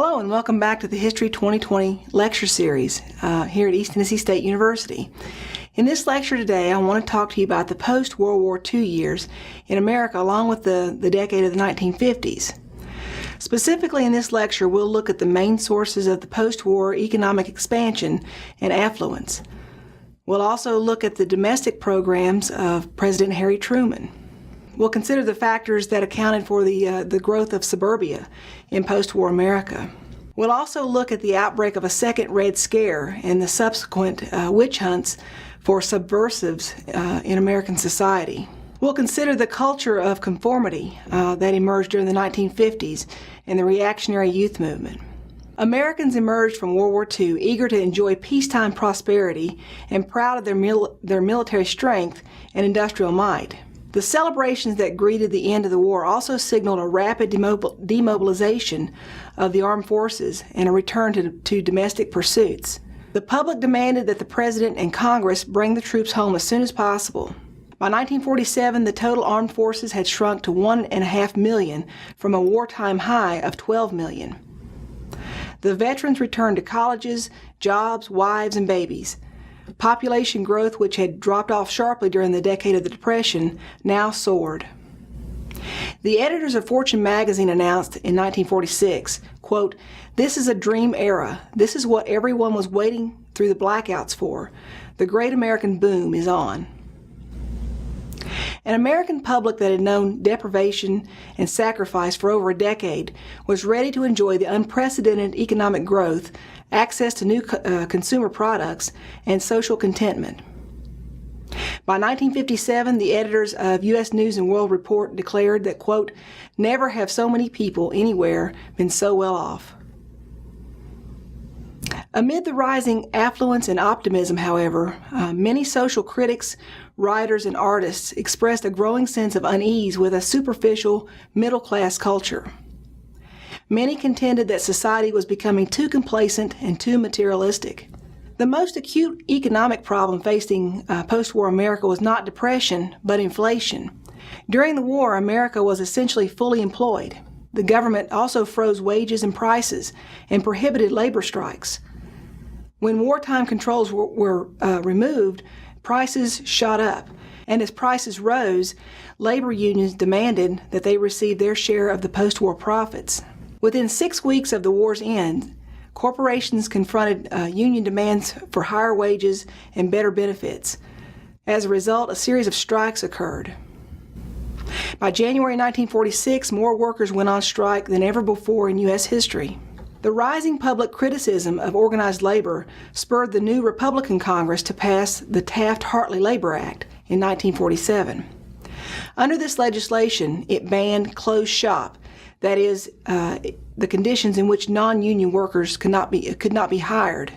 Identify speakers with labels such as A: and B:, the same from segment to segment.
A: Hello and welcome back to the History 2020 lecture series here at East Tennessee State University. In this lecture today, I want to talk to you about the post-World War II years in America along with the decade of the 1950s. Specifically in this lecture, we'll look at the main sources of the post-war economic expansion and affluence. We'll also look at the domestic programs of President Harry Truman. We'll consider the factors that accounted for the growth of suburbia in post-war America. We'll also look at the outbreak of a second Red Scare and the subsequent witch hunts for subversives in American society. We'll consider the culture of conformity that emerged during the 1950s and the reactionary youth movement. Americans emerged from World War II eager to enjoy peacetime prosperity and proud of their military strength and industrial might. The celebrations that greeted the end of the war also signaled a rapid demobilization of the armed forces and a return to domestic pursuits. The public demanded that the President and Congress bring the troops home as soon as possible. By 1947, the total armed forces had shrunk to 1.5 million from a wartime high of 12 million. The veterans returned to colleges, jobs, wives, and babies. Population growth, which had dropped off sharply during the decade of the Depression, now soared. The editors of Fortune magazine announced in 1946, quote, "This is a dream era. This is what everyone was waiting through the blackouts for. The great American boom is on." An American public that had known deprivation and sacrifice for over a decade was ready to enjoy the unprecedented economic growth, access to new consumer products, and social contentment. By 1957, the editors of U.S. News and World Report declared that, quote, "Never have so many people anywhere been so well off." Amid the rising affluence and optimism, however, many social critics, writers, and artists expressed a growing sense of unease with a superficial, middle-class culture. Many contended that society was becoming too complacent and too materialistic. The most acute economic problem facing post-war America was not depression, but inflation. During the war, America was essentially fully employed. The government also froze wages and prices and prohibited labor strikes. When wartime controls were removed, prices shot up, and as prices rose, labor unions demanded that they receive their share of the post-war profits. Within 6 weeks of the war's end, corporations confronted union demands for higher wages and better benefits. As a result, a series of strikes occurred. By January 1946, more workers went on strike than ever before in U.S. history. The rising public criticism of organized labor spurred the new Republican Congress to pass the Taft-Hartley Labor Act in 1947. Under this legislation, it banned closed shop, that is, the conditions in which non-union workers could not be hired.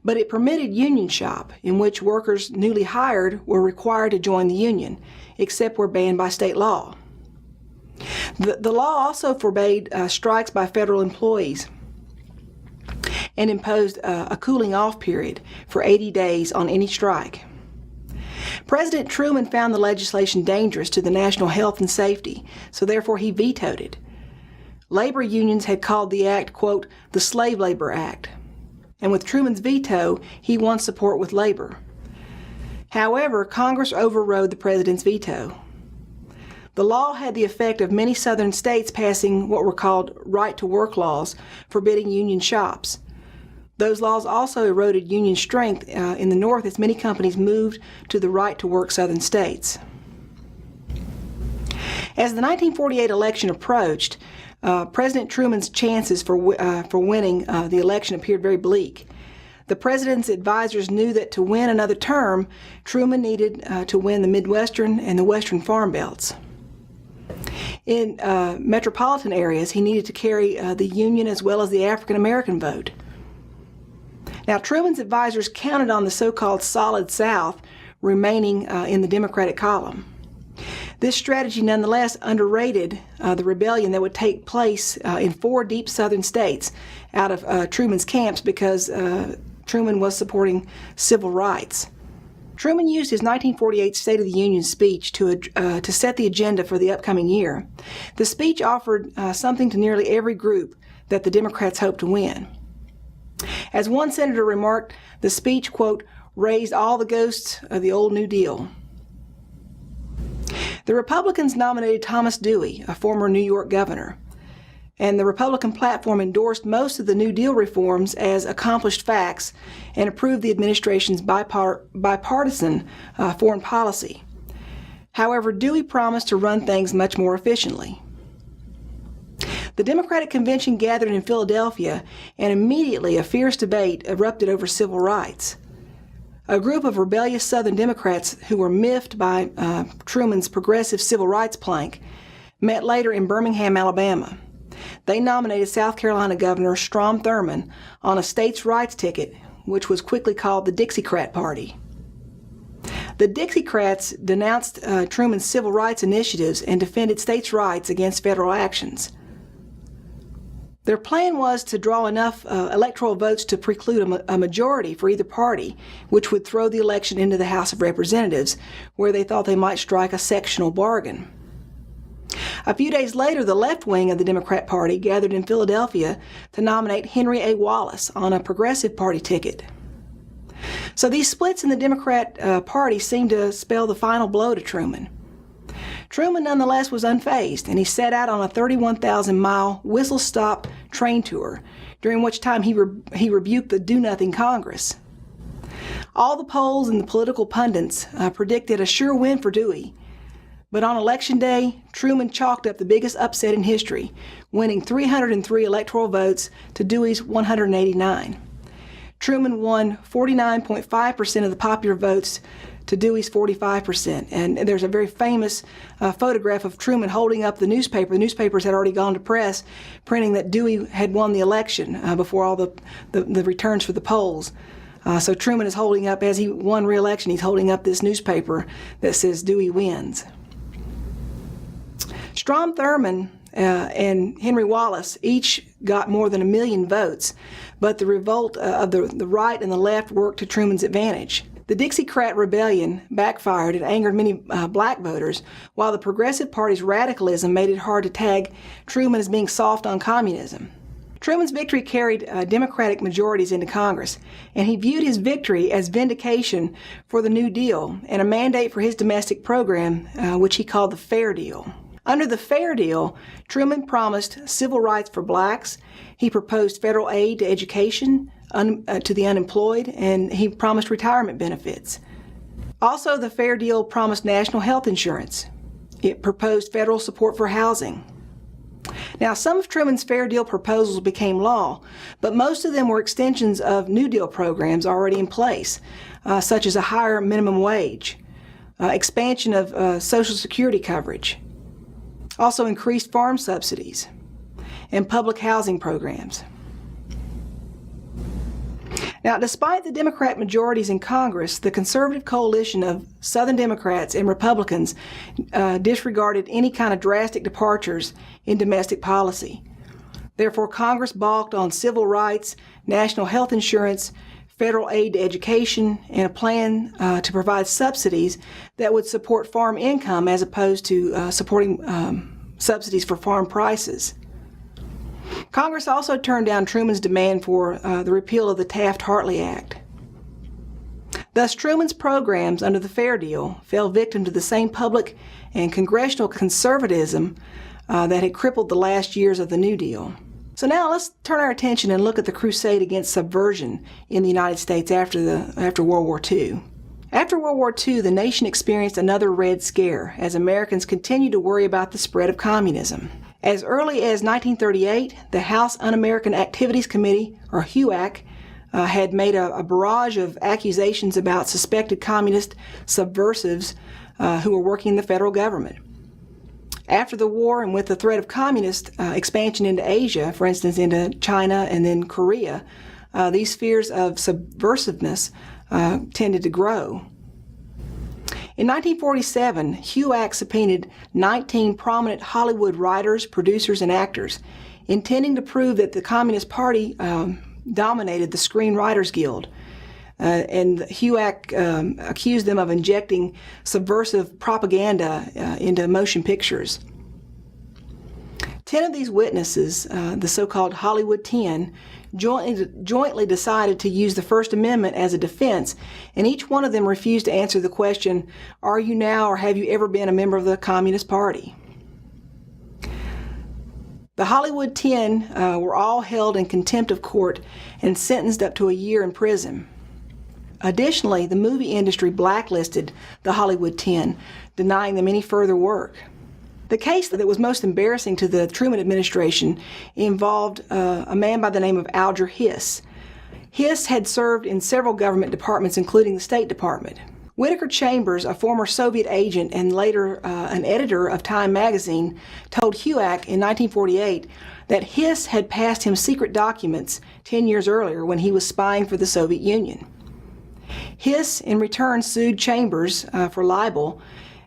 A: But it permitted union shop, in which workers newly hired were required to join the union, except were banned by state law. The law also forbade strikes by federal employees and imposed a cooling-off period for 80 days on any strike. President Truman found the legislation dangerous to the national health and safety, so therefore he vetoed it. Labor unions had called the act, quote, "the Slave Labor Act," and with Truman's veto, he won support with labor. However, Congress overrode the president's veto. The law had the effect of many southern states passing what were called right-to-work laws, forbidding union shops. Those laws also eroded union strength in the North as many companies moved to the right-to-work southern states. As the 1948 election approached, President Truman's chances for winning the election appeared very bleak. The president's advisors knew that to win another term, Truman needed to win the Midwestern and the Western farm belts. In metropolitan areas, he needed to carry the Union as well as the African American vote. Now, Truman's advisors counted on the so-called Solid South remaining in the Democratic column. This strategy nonetheless underrated the rebellion that would take place in 4 deep southern states out of Truman's camps because Truman was supporting civil rights. Truman used his 1948 State of the Union speech to set the agenda for the upcoming year. The speech offered something to nearly every group that the Democrats hoped to win. As one senator remarked, the speech, quote, raised all the ghosts of the old New Deal. The Republicans nominated Thomas Dewey, a former New York governor, and the Republican platform endorsed most of the New Deal reforms as accomplished facts and approved the administration's bipartisan foreign policy. However, Dewey promised to run things much more efficiently. The Democratic Convention gathered in Philadelphia, and immediately a fierce debate erupted over civil rights. A group of rebellious Southern Democrats who were miffed by Truman's progressive civil rights plank met later in Birmingham, Alabama. They nominated South Carolina Governor Strom Thurmond on a states' rights ticket, which was quickly called the Dixiecrat Party. The Dixiecrats denounced Truman's civil rights initiatives and defended states' rights against federal actions. Their plan was to draw enough electoral votes to preclude a majority for either party, which would throw the election into the House of Representatives, where they thought they might strike a sectional bargain. A few days later, the left wing of the Democrat Party gathered in Philadelphia to nominate Henry A. Wallace on a Progressive Party ticket. So these splits in the Democrat Party seemed to spell the final blow to Truman. Truman, nonetheless, was unfazed, and he set out on a 31,000-mile whistle-stop train tour, during which time he rebuked the do-nothing Congress. All the polls and the political pundits predicted a sure win for Dewey, but on Election Day, Truman chalked up the biggest upset in history, winning 303 electoral votes to Dewey's 189. Truman won 49.5% of the popular votes to Dewey's 45%. And there's a very famous photograph of Truman holding up the newspaper. The newspapers had already gone to press, printing that Dewey had won the election before all the returns for the polls. So Truman is holding up, as he won re-election, he's holding up this newspaper that says Dewey wins. Strom Thurmond and Henry Wallace each got more than 1 million votes, but the revolt of the right and the left worked to Truman's advantage. The Dixiecrat rebellion backfired and angered many black voters, while the Progressive Party's radicalism made it hard to tag Truman as being soft on communism. Truman's victory carried Democratic majorities into Congress, and he viewed his victory as vindication for the New Deal and a mandate for his domestic program, which he called the Fair Deal. Under the Fair Deal, Truman promised civil rights for blacks, he proposed federal aid to education, to the unemployed, and he promised retirement benefits. Also, the Fair Deal promised national health insurance. It proposed federal support for housing. Now, some of Truman's Fair Deal proposals became law, but most of them were extensions of New Deal programs already in place, such as a higher minimum wage, expansion of Social Security coverage, also increased farm subsidies, and public housing programs. Now, despite the Democrat majorities in Congress, the conservative coalition of Southern Democrats and Republicans disregarded any kind of drastic departures in domestic policy. Therefore, Congress balked on civil rights, national health insurance, federal aid to education, and a plan to provide subsidies that would support farm income as opposed to supporting subsidies for farm prices. Congress also turned down Truman's demand for the repeal of the Taft-Hartley Act. Thus, Truman's programs under the Fair Deal fell victim to the same public and congressional conservatism that had crippled the last years of the New Deal. So now let's turn our attention and look at the crusade against subversion in the United States after World War II. After World War II, the nation experienced another Red Scare as Americans continued to worry about the spread of communism. As early as 1938, the House Un-American Activities Committee, or HUAC, had made a barrage of accusations about suspected communist subversives who were working in the federal government. After the war, and with the threat of communist expansion into Asia, for instance into China and then Korea, these fears of subversiveness tended to grow. In 1947, HUAC subpoenaed 19 prominent Hollywood writers, producers, and actors, intending to prove that the Communist Party dominated the Screenwriters Guild. and HUAC accused them of injecting subversive propaganda into motion pictures. 10 of these witnesses, the so-called Hollywood 10, jointly decided to use the First Amendment as a defense, and each one of them refused to answer the question, "Are you now or have you ever been a member of the Communist Party?" The Hollywood 10 were all held in contempt of court and sentenced up to a year in prison. Additionally, the movie industry blacklisted the Hollywood 10, denying them any further work. The case that was most embarrassing to the Truman administration involved a man by the name of Alger Hiss. Hiss had served in several government departments, including the State Department. Whittaker Chambers, a former Soviet agent and later an editor of Time magazine, told HUAC in 1948 that Hiss had passed him secret documents 10 years earlier when he was spying for the Soviet Union. Hiss, in return, sued Chambers for libel,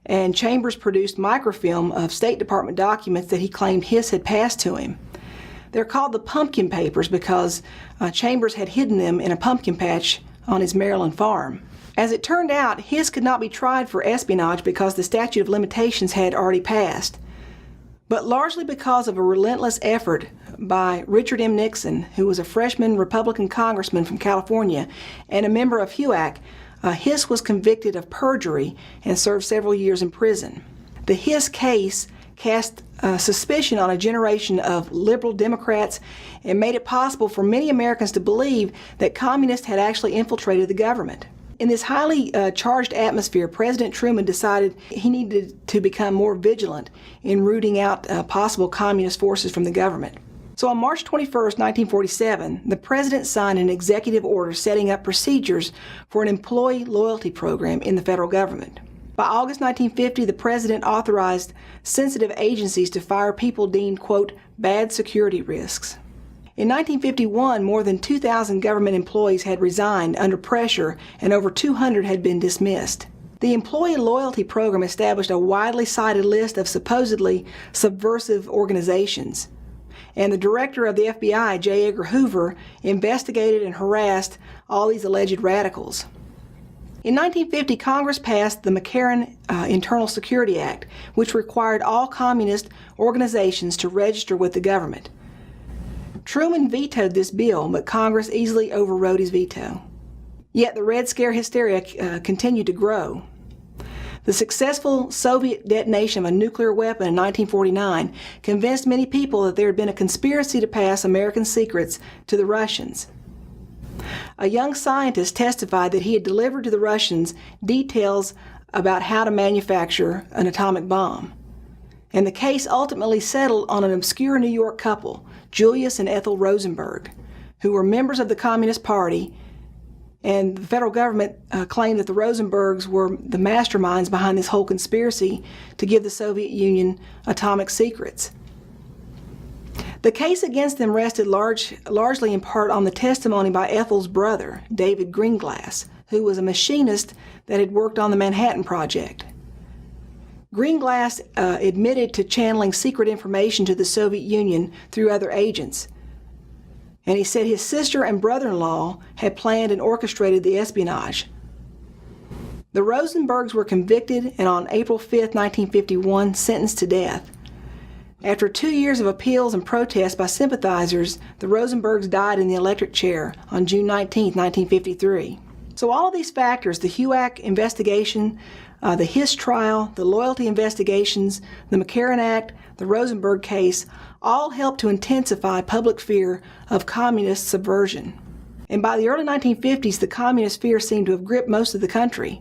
A: and Chambers produced microfilm of State Department documents that he claimed Hiss had passed to him. They're called the Pumpkin Papers because Chambers had hidden them in a pumpkin patch on his Maryland farm. As it turned out, Hiss could not be tried for espionage because the statute of limitations had already passed. But largely because of a relentless effort by Richard M. Nixon, who was a freshman Republican congressman from California and a member of HUAC, Hiss was convicted of perjury and served several years in prison. The Hiss case cast suspicion on a generation of liberal Democrats and made it possible for many Americans to believe that communists had actually infiltrated the government. In this highly charged atmosphere, President Truman decided he needed to become more vigilant in rooting out possible communist forces from the government. So on March 21, 1947, the President signed an executive order setting up procedures for an employee loyalty program in the federal government. By August 1950, the President authorized sensitive agencies to fire people deemed, quote, bad security risks. In 1951, more than 2,000 government employees had resigned under pressure and over 200 had been dismissed. The Employee Loyalty Program established a widely cited list of supposedly subversive organizations, and the director of the FBI, J. Edgar Hoover, investigated and harassed all these alleged radicals. In 1950, Congress passed the McCarran Internal Security Act, which required all communist organizations to register with the government. Truman vetoed this bill, but Congress easily overrode his veto. Yet the Red Scare hysteria continued to grow. The successful Soviet detonation of a nuclear weapon in 1949 convinced many people that there had been a conspiracy to pass American secrets to the Russians. A young scientist testified that he had delivered to the Russians details about how to manufacture an atomic bomb. And the case ultimately settled on an obscure New York couple, Julius and Ethel Rosenberg, who were members of the Communist Party, and the federal government claimed that the Rosenbergs were the masterminds behind this whole conspiracy to give the Soviet Union atomic secrets. The case against them rested largely in part on the testimony by Ethel's brother, David Greenglass, who was a machinist that had worked on the Manhattan Project. Greenglass admitted to channeling secret information to the Soviet Union through other agents, and he said his sister and brother-in-law had planned and orchestrated the espionage. The Rosenbergs were convicted and on April 5, 1951, sentenced to death. After 2 years of appeals and protests by sympathizers, the Rosenbergs died in the electric chair on June 19, 1953. So all of these factors, the HUAC investigation, the Hiss trial, the loyalty investigations, the McCarran Act, the Rosenberg case, all helped to intensify public fear of communist subversion. And by the early 1950s, the communist fear seemed to have gripped most of the country.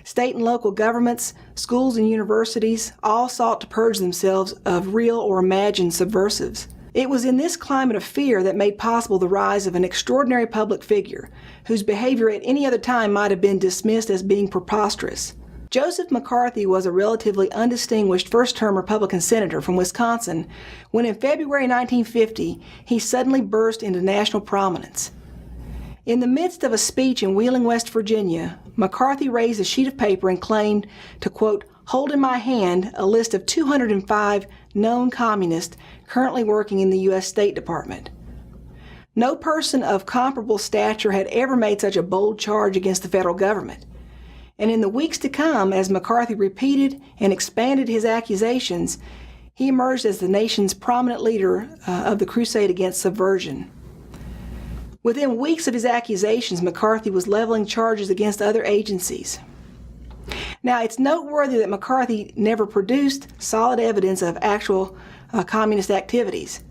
A: State and local governments, schools and universities all sought to purge themselves of real or imagined subversives. It was in this climate of fear that made possible the rise of an extraordinary public figure, whose behavior at any other time might have been dismissed as being preposterous. Joseph McCarthy was a relatively undistinguished first-term Republican senator from Wisconsin when in February 1950 he suddenly burst into national prominence. In the midst of a speech in Wheeling, West Virginia, McCarthy raised a sheet of paper and claimed to, quote, hold in my hand a list of 205 known communists currently working in the U.S. State Department. No person of comparable stature had ever made such a bold charge against the federal government. And in the weeks to come, as McCarthy repeated and expanded his accusations, he emerged as the nation's prominent leader of the crusade against subversion. Within weeks of his accusations, McCarthy was leveling charges against other agencies. Now, it's noteworthy that McCarthy never produced solid evidence of actual communist activities.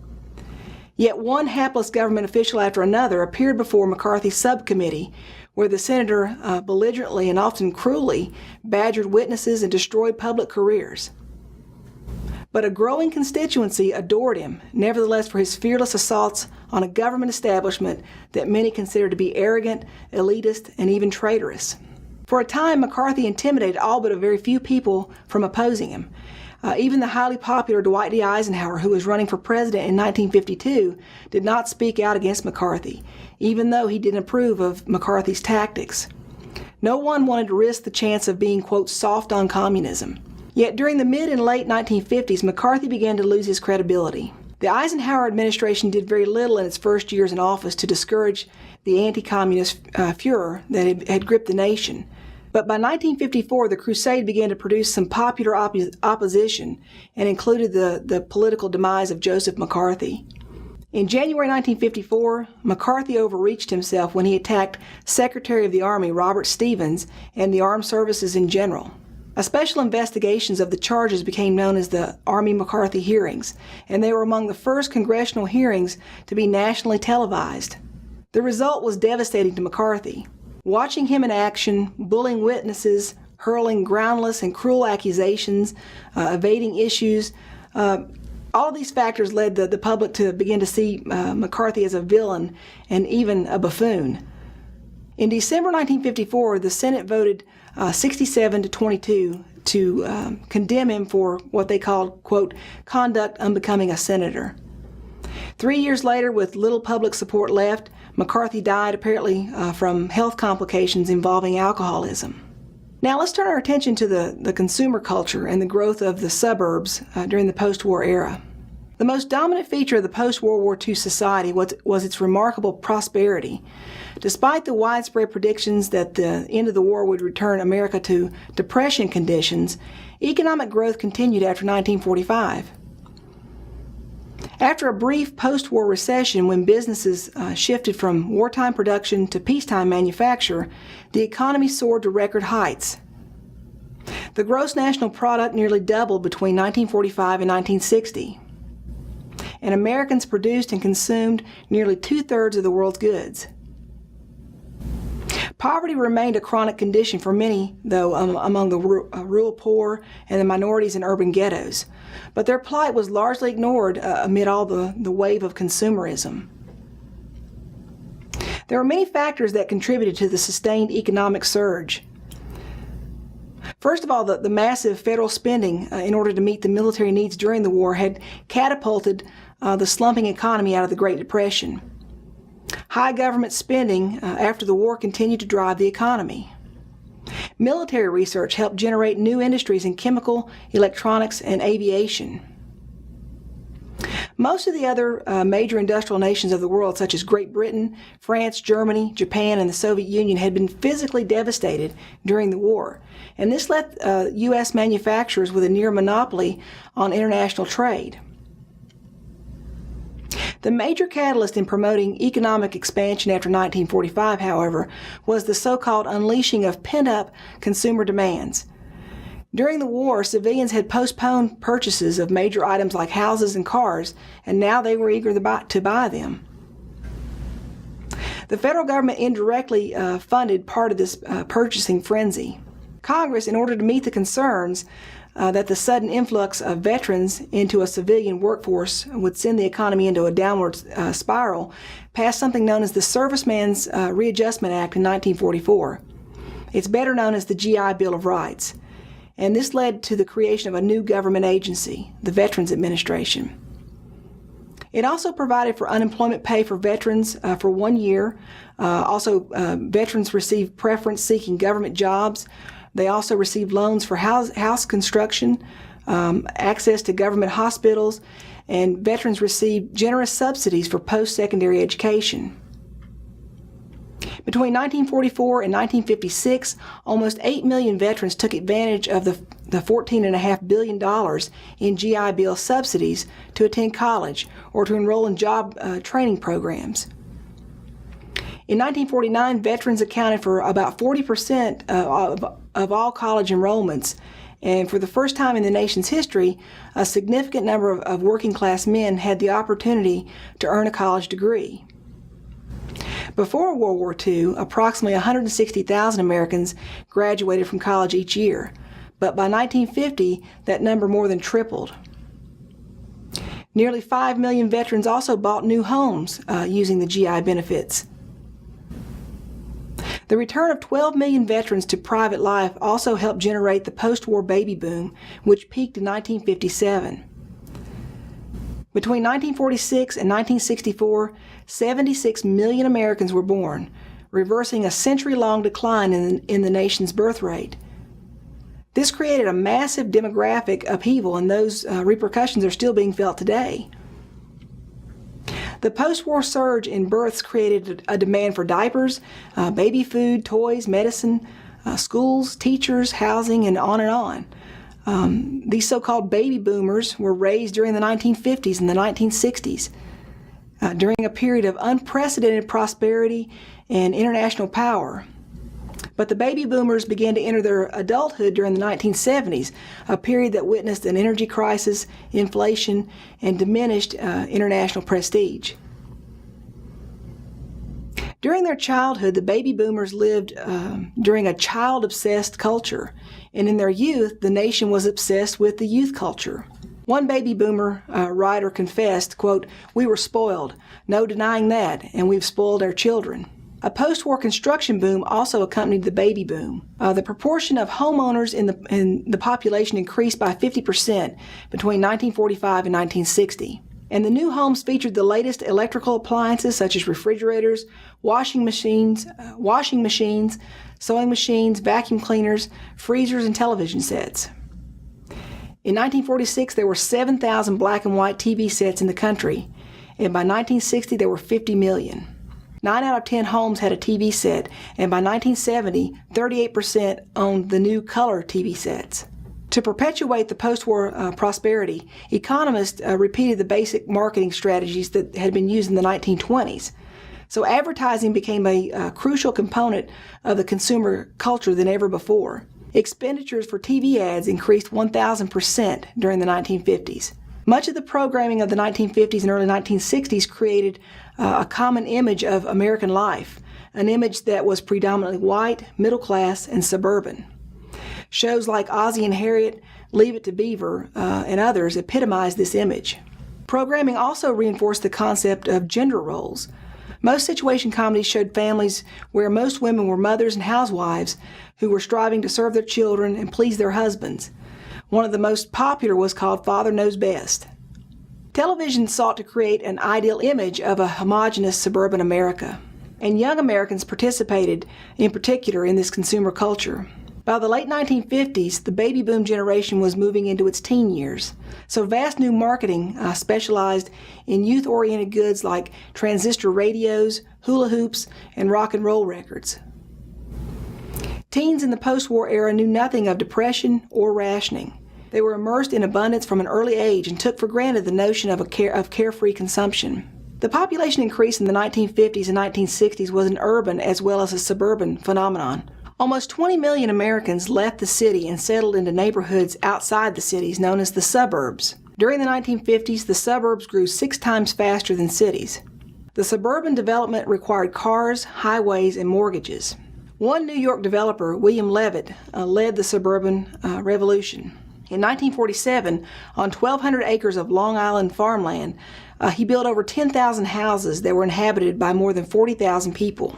A: Yet one hapless government official after another appeared before McCarthy's subcommittee, where the senator belligerently and often cruelly badgered witnesses and destroyed public careers. But a growing constituency adored him, nevertheless, for his fearless assaults on a government establishment that many considered to be arrogant, elitist, and even traitorous. For a time, McCarthy intimidated all but a very few people from opposing him. Even the highly popular Dwight D. Eisenhower, who was running for president in 1952, did not speak out against McCarthy, even though he didn't approve of McCarthy's tactics. No one wanted to risk the chance of being, quote, soft on communism. Yet during the mid and late 1950s, McCarthy began to lose his credibility. The Eisenhower administration did very little in its first years in office to discourage the anti-communist furor that had gripped the nation. But by 1954, the Crusade began to produce some popular opposition and included the political demise of Joseph McCarthy. In January 1954, McCarthy overreached himself when he attacked Secretary of the Army Robert Stevens and the armed services in general. A special investigations of the charges became known as the Army Mccarthy Hearings, and they were among the first congressional hearings to be nationally televised. The result was devastating to McCarthy. Watching him in action, bullying witnesses, hurling groundless and cruel accusations, evading issues, all of these factors led the public to begin to see McCarthy as a villain and even a buffoon. In December 1954, the Senate voted 67-22 to condemn him for what they called, quote, conduct unbecoming a senator. 3 years later, with little public support left, McCarthy died apparently from health complications involving alcoholism. Now let's turn our attention to the consumer culture and the growth of the suburbs during the post-war era. The most dominant feature of the post-World War II society was its remarkable prosperity. Despite the widespread predictions that the end of the war would return America to depression conditions, economic growth continued after 1945. After a brief post-war recession when businesses shifted from wartime production to peacetime manufacture, the economy soared to record heights. The gross national product nearly doubled between 1945 and 1960. And Americans produced and consumed nearly 2/3 of the world's goods. Poverty remained a chronic condition for many, though, among the rural poor and the minorities in urban ghettos. But their plight was largely ignored amid all the wave of consumerism. There were many factors that contributed to the sustained economic surge. First of all, the massive federal spending in order to meet the military needs during the war had catapulted the slumping economy out of the Great Depression. High government spending after the war continued to drive the economy. Military research helped generate new industries in chemical, electronics, and aviation. Most of the other major industrial nations of the world, such as Great Britain, France, Germany, Japan, and the Soviet Union, had been physically devastated during the war, and this left U.S. manufacturers with a near monopoly on international trade. The major catalyst in promoting economic expansion after 1945, however, was the so-called unleashing of pent-up consumer demands. During the war, civilians had postponed purchases of major items like houses and cars, and now they were eager to buy them. The federal government indirectly funded part of this purchasing frenzy. Congress, in order to meet the concerns that the sudden influx of veterans into a civilian workforce would send the economy into a downward spiral, passed something known as the Servicemen's Readjustment Act in 1944. It's better known as the GI Bill of Rights. And this led to the creation of a new government agency, the Veterans Administration. It also provided for unemployment pay for veterans for 1 year. Veterans received preference seeking government jobs. They also received loans for house construction, access to government hospitals, and veterans received generous subsidies for post-secondary education. Between 1944 and 1956, almost 8 million veterans took advantage of the $14.5 billion in GI Bill subsidies to attend college or to enroll in job training programs. In 1949, veterans accounted for about 40% of all college enrollments, and for the first time in the nation's history, a significant number of working-class men had the opportunity to earn a college degree. Before World War II, approximately 160,000 Americans graduated from college each year, but by 1950, that number more than tripled. Nearly 5 million veterans also bought new homes using the GI benefits. The return of 12 million veterans to private life also helped generate the post-war baby boom, which peaked in 1957. Between 1946 and 1964, 76 million Americans were born, reversing a century-long decline in the nation's birth rate. This created a massive demographic upheaval, and those repercussions are still being felt today. The post-war surge in births created a demand for diapers, baby food, toys, medicine, schools, teachers, housing, and on and on. These so-called baby boomers were raised during the 1950s and the 1960s, during a period of unprecedented prosperity and international power. But the baby boomers began to enter their adulthood during the 1970s, a period that witnessed an energy crisis, inflation, and diminished international prestige. During their childhood, the baby boomers lived during a child-obsessed culture, and in their youth, the nation was obsessed with the youth culture. One baby boomer writer confessed, quote, "We were spoiled, no denying that, and we've spoiled our children." A post-war construction boom also accompanied the baby boom. The proportion of homeowners in the population increased by 50% between 1945 and 1960. And the new homes featured the latest electrical appliances such as refrigerators, washing machines, sewing machines, vacuum cleaners, freezers, and television sets. In 1946, there were 7,000 black and white TV sets in the country, and by 1960, there were 50 million. 9 out of 10 homes had a TV set, and by 1970, 38% owned the new color TV sets. To perpetuate the post-war prosperity, economists repeated the basic marketing strategies that had been used in the 1920s. So advertising became a crucial component of the consumer culture than ever before. Expenditures for TV ads increased 1,000% during the 1950s. Much of the programming of the 1950s and early 1960s created a common image of American life, an image that was predominantly white, middle class, and suburban. Shows like Ozzie and Harriet, Leave It to Beaver, and others epitomized this image. Programming also reinforced the concept of gender roles. Most situation comedies showed families where most women were mothers and housewives who were striving to serve their children and please their husbands. One of the most popular was called Father Knows Best. Television sought to create an ideal image of a homogeneous suburban America, and young Americans participated in particular in this consumer culture. By the late 1950s, the baby boom generation was moving into its teen years, so vast new marketing specialized in youth-oriented goods like transistor radios, hula hoops, and rock and roll records. Teens in the post-war era knew nothing of depression or rationing. They were immersed in abundance from an early age and took for granted the notion of carefree consumption. The population increase in the 1950s and 1960s was an urban as well as a suburban phenomenon. Almost 20 million Americans left the city and settled into neighborhoods outside the cities known as the suburbs. During the 1950s, the suburbs grew 6 times faster than cities. The suburban development required cars, highways, and mortgages. One New York developer, William Levitt, led the Suburban Revolution. In 1947, on 1,200 acres of Long Island farmland, he built over 10,000 houses that were inhabited by more than 40,000 people.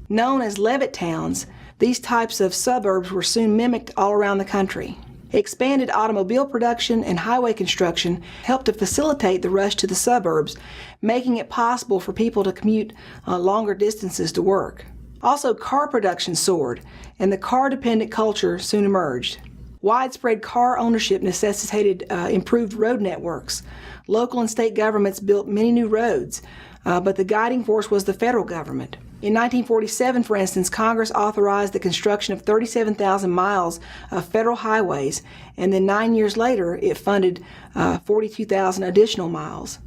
A: Known as Levitt towns, these types of suburbs were soon mimicked all around the country. Expanded automobile production and highway construction helped to facilitate the rush to the suburbs, making it possible for people to commute longer distances to work. Also, car production soared, and the car-dependent culture soon emerged. Widespread car ownership necessitated improved road networks. Local and state governments built many new roads, but the guiding force was the federal government. In 1947, for instance, Congress authorized the construction of 37,000 miles of federal highways, and then 9 years later, it funded 42,000 additional miles.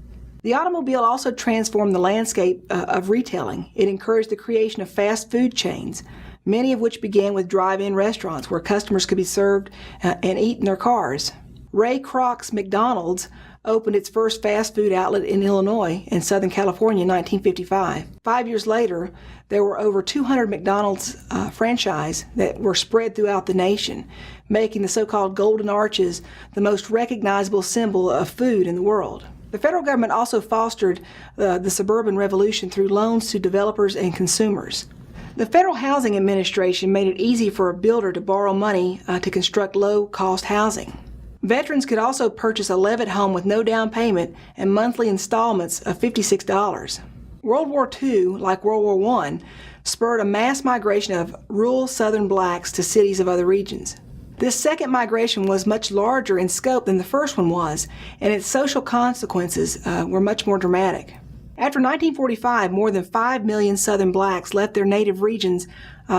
A: The automobile also transformed the landscape of retailing. It encouraged the creation of fast food chains, many of which began with drive-in restaurants where customers could be served and eat in their cars. Ray Kroc's McDonald's opened its first fast food outlet in Illinois and Southern California in 1955. 5 years later, there were over 200 McDonald's franchise that were spread throughout the nation, making the so-called Golden Arches the most recognizable symbol of food in the world. The federal government also fostered the Suburban Revolution through loans to developers and consumers. The Federal Housing Administration made it easy for a builder to borrow money to construct low-cost housing. Veterans could also purchase a Levitt home with no down payment and monthly installments of $56. World War II, like World War I, spurred a mass migration of rural Southern blacks to cities of other regions. This second migration was much larger in scope than the first one was, and its social consequences were much more dramatic. After 1945, more than 5 million Southern blacks left their native regions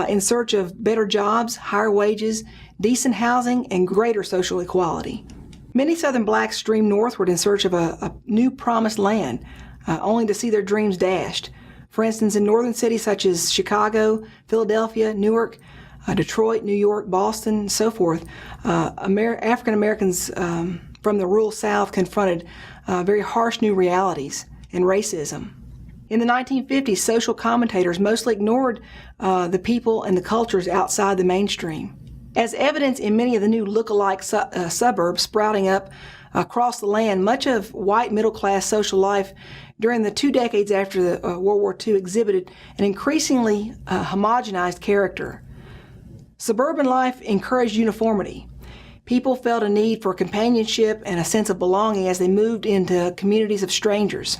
A: in search of better jobs, higher wages, decent housing, and greater social equality. Many Southern blacks streamed northward in search of a new promised land, only to see their dreams dashed. For instance, in northern cities such as Chicago, Philadelphia, Newark, Detroit, New York, Boston, and so forth, African Americans from the rural South confronted very harsh new realities and racism. In the 1950s, social commentators mostly ignored the people and the cultures outside the mainstream. As evidence in many of the new look-alike suburbs sprouting up across the land, much of white middle-class social life during the 2 decades after the World War II exhibited an increasingly homogenized character. Suburban life encouraged uniformity. People felt a need for companionship and a sense of belonging as they moved into communities of strangers.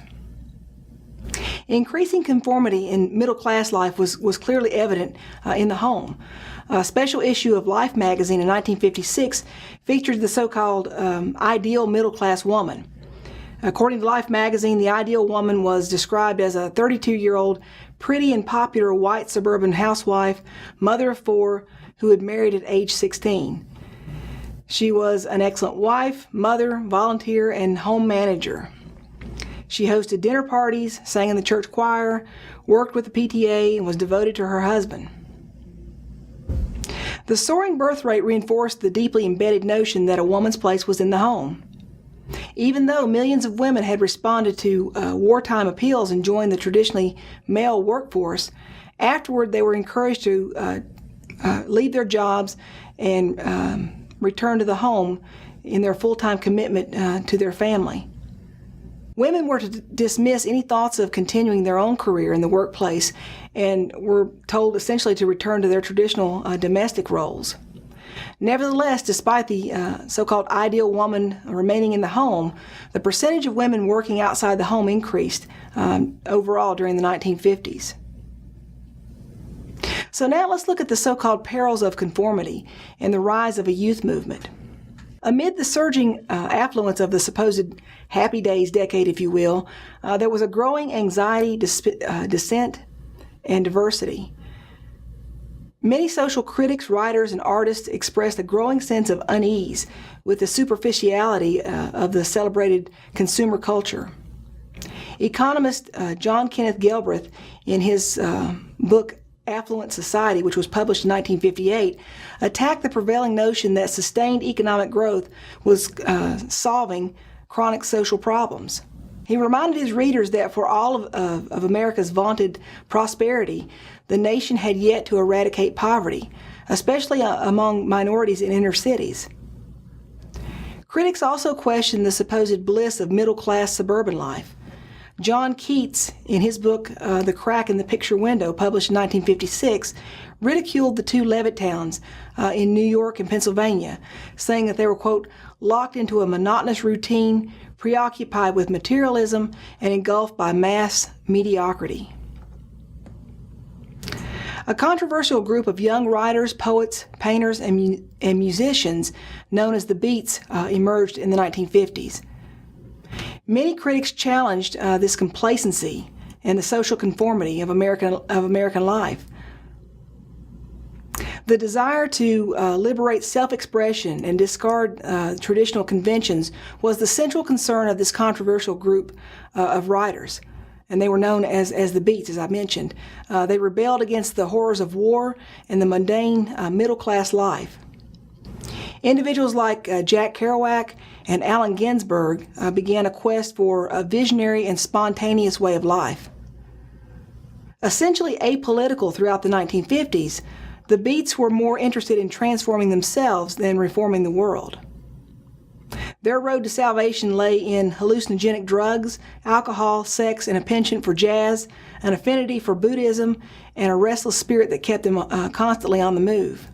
A: Increasing conformity in middle-class life was clearly evident in the home. A special issue of Life magazine in 1956 featured the so-called ideal middle-class woman. According to Life magazine, the ideal woman was described as a 32-year-old, pretty and popular white suburban housewife, mother of 4, who had married at age 16. She was an excellent wife, mother, volunteer, and home manager. She hosted dinner parties, sang in the church choir, worked with the PTA, and was devoted to her husband. The soaring birth rate reinforced the deeply embedded notion that a woman's place was in the home. Even though millions of women had responded to wartime appeals and joined the traditionally male workforce, afterward they were encouraged to leave their jobs and return to the home in their full-time commitment to their family. Women were to dismiss any thoughts of continuing their own career in the workplace and were told essentially to return to their traditional domestic roles. Nevertheless, despite the so-called ideal woman remaining in the home, the percentage of women working outside the home increased overall during the 1950s. So now let's look at the so-called perils of conformity and the rise of a youth movement. Amid the surging affluence of the supposed happy days decade, if you will, there was a growing anxiety, dissent, and diversity. Many social critics, writers, and artists expressed a growing sense of unease with the superficiality of the celebrated consumer culture. Economist John Kenneth Galbraith, in his book Affluent Society, which was published in 1958, attacked the prevailing notion that sustained economic growth was solving chronic social problems. He reminded his readers that for all of America's vaunted prosperity, the nation had yet to eradicate poverty, especially among minorities in inner cities. Critics also questioned the supposed bliss of middle-class suburban life. John Keats, in his book The Crack in the Picture Window, published in 1956, ridiculed the two Levitt towns in New York and Pennsylvania, saying that they were, quote, locked into a monotonous routine, preoccupied with materialism, and engulfed by mass mediocrity. A controversial group of young writers, poets, painters, and musicians known as the Beats emerged in the 1950s. Many critics challenged this complacency and the social conformity of American life. The desire to liberate self-expression and discard traditional conventions was the central concern of this controversial group of writers, and they were known as the Beats, as I mentioned. They rebelled against the horrors of war and the mundane middle-class life. Individuals like Jack Kerouac and Allen Ginsberg began a quest for a visionary and spontaneous way of life. Essentially apolitical throughout the 1950s, the Beats were more interested in transforming themselves than reforming the world. Their road to salvation lay in hallucinogenic drugs, alcohol, sex, and a penchant for jazz, an affinity for Buddhism, and a restless spirit that kept them constantly on the move.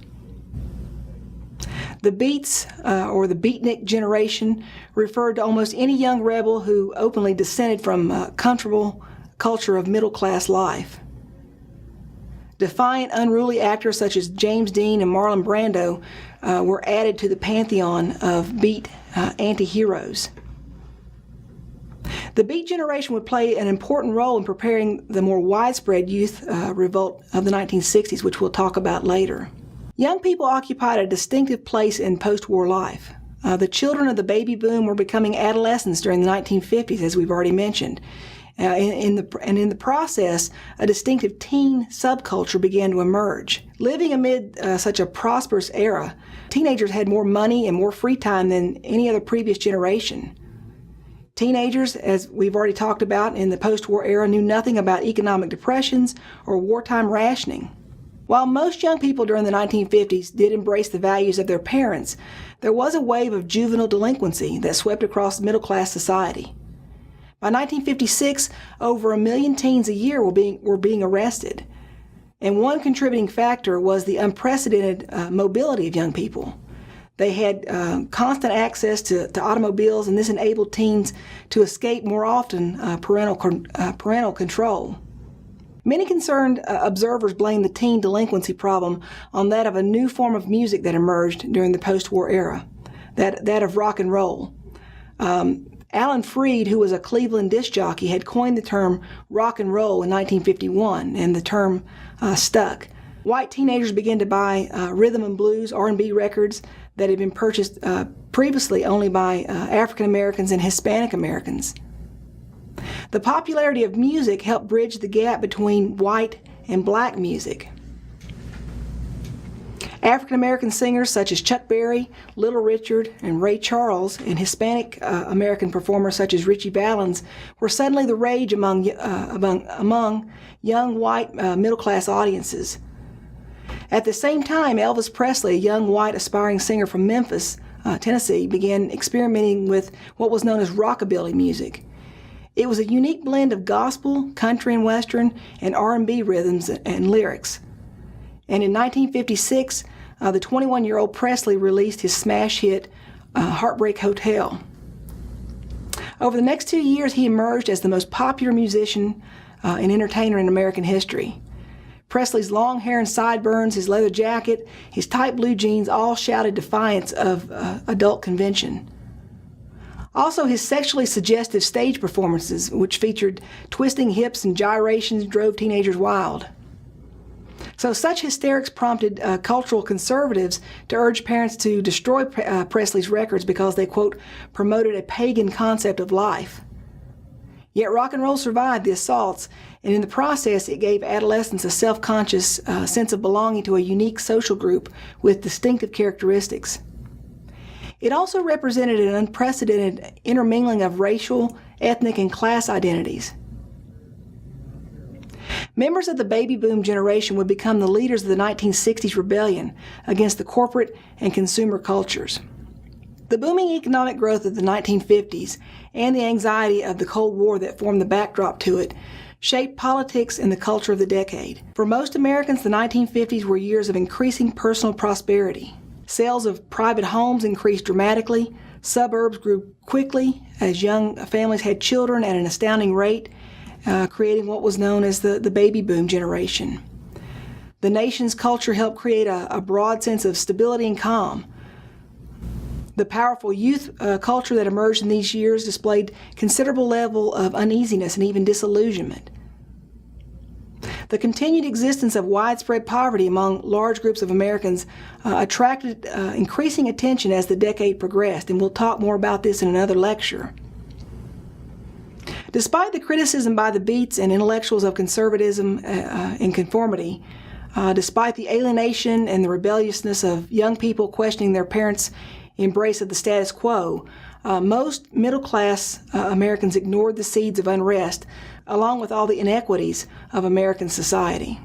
A: The Beats, or the Beatnik generation, referred to almost any young rebel who openly dissented from a comfortable culture of middle-class life. Defiant, unruly actors such as James Dean and Marlon Brando were added to the pantheon of Beat anti-heroes. The Beat generation would play an important role in preparing the more widespread youth revolt of the 1960s, which we'll talk about later. Young people occupied a distinctive place in post-war life. The children of the baby boom were becoming adolescents during the 1950s, as we've already mentioned. In the process, a distinctive teen subculture began to emerge. Living amid such a prosperous era, teenagers had more money and more free time than any other previous generation. Teenagers, as we've already talked about in the post-war era, knew nothing about economic depressions or wartime rationing. While most young people during the 1950s did embrace the values of their parents, there was a wave of juvenile delinquency that swept across middle-class society. By 1956, over 1 million teens a year were being arrested. And one contributing factor was the unprecedented mobility of young people. They had constant access to automobiles, and this enabled teens to escape more often parental control. Many concerned observers blame the teen delinquency problem on that of a new form of music that emerged during the post-war era, that of rock and roll. Alan Freed, who was a Cleveland disc jockey, had coined the term rock and roll in 1951, and the term stuck. White teenagers began to buy rhythm and blues, R&B records that had been purchased previously only by African Americans and Hispanic Americans. The popularity of music helped bridge the gap between white and black music. African American singers such as Chuck Berry, Little Richard, and Ray Charles, and Hispanic American performers such as Ritchie Valens were suddenly the rage among young white middle-class audiences. At the same time, Elvis Presley, a young white aspiring singer from Memphis, Tennessee, began experimenting with what was known as rockabilly music. It was a unique blend of gospel, country and western, and R&B rhythms and lyrics. And in 1956, the 21-year-old Presley released his smash hit, Heartbreak Hotel. Over the next 2 years, he emerged as the most popular musician and entertainer in American history. Presley's long hair and sideburns, his leather jacket, his tight blue jeans all shouted defiance of adult convention. Also, his sexually suggestive stage performances, which featured twisting hips and gyrations, drove teenagers wild. So such hysterics prompted cultural conservatives to urge parents to destroy Presley's records because they, quote, promoted a pagan concept of life. Yet rock and roll survived the assaults, and in the process it gave adolescents a self-conscious sense of belonging to a unique social group with distinctive characteristics. It also represented an unprecedented intermingling of racial, ethnic, and class identities. Members of the baby boom generation would become the leaders of the 1960s rebellion against the corporate and consumer cultures. The booming economic growth of the 1950s and the anxiety of the Cold War that formed the backdrop to it shaped politics and the culture of the decade. For most Americans, the 1950s were years of increasing personal prosperity. Sales of private homes increased dramatically, suburbs grew quickly as young families had children at an astounding rate, creating what was known as the baby boom generation. The nation's culture helped create a broad sense of stability and calm. The powerful youth culture that emerged in these years displayed considerable level of uneasiness and even disillusionment. The continued existence of widespread poverty among large groups of Americans attracted increasing attention as the decade progressed, and we'll talk more about this in another lecture. Despite the criticism by the beats and intellectuals of conservatism and conformity, despite the alienation and the rebelliousness of young people questioning their parents' embrace of the status quo, most middle-class Americans ignored the seeds of unrest, along with all the inequities of American society.